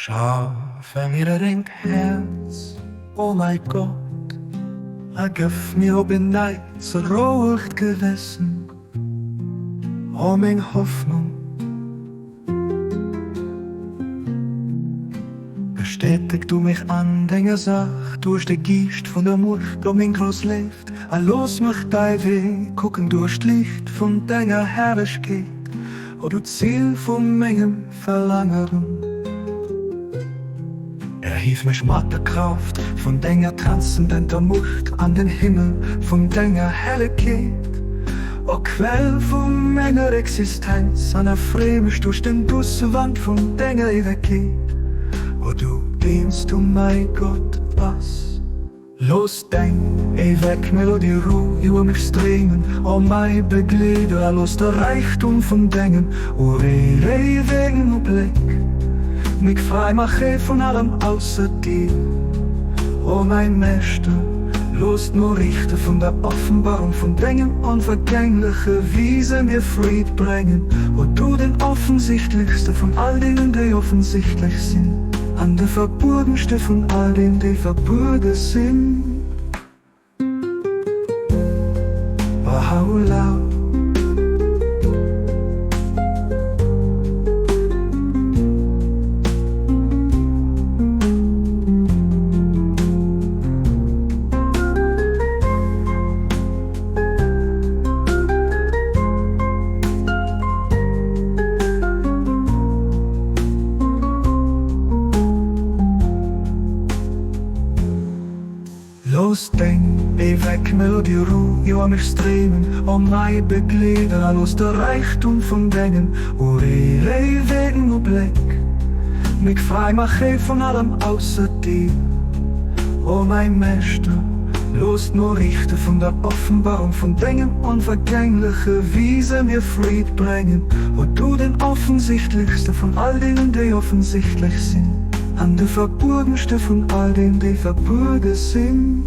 Schau, wenn mir denk Herz, oh mein Gott, gib mir ob in Neid so ruhig Gewissen, oh mein Hoffnung. Bestätig du mich an deiner Sach, durch die Gicht von der Mucht, um mein Groß lebt, los mich dein Weg, gucken durch Licht von deiner Herrlichkeit, o du Ziel von meinem Verlangen. Erhief mich mit der Kraft von deiner transzendenter Mucht an den Himmel von deiner Helligkeit. O Quell von meiner Existenz, an der Fremd durch den Dusswand von deiner Ewigkeit. O du dienst, mein Gott, was? Los denk, weg Melodie Ruhe über mich streben, o mein Begleiter, los der Reichtum von Dingen, o wegen und Blick. Mich frei mache von allem außer dir, o mein Meister, los nur richte von der Offenbarung von Dingen unvergängliche Wiese mir Fried bringen, wo du den offensichtlichste von all denen, die offensichtlich sind, an der verborgenste von all denen, die verborgen sind. Baha'u'llah. Los denk, weg Melodie Ruhe über mich streben, o mein Begleiter, los der Reichtum von Dingen, o wegen und Blick. Mich frei mache von allem außer dir, o mein Meister, los nur richte von der Offenbarung von Dingen unvergängliche Wiese mir Fried bringen, wo du den offensichtlichste von all denen, die offensichtlich sind, an der verborgenste von all denen, die verborgen sind.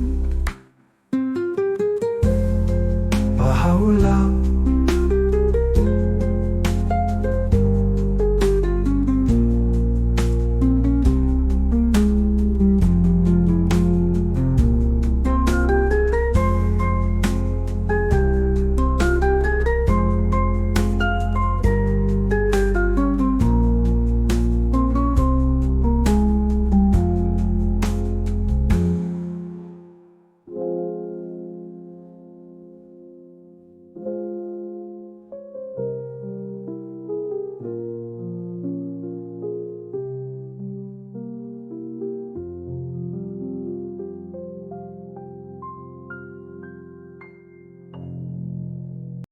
Baha'u'llah.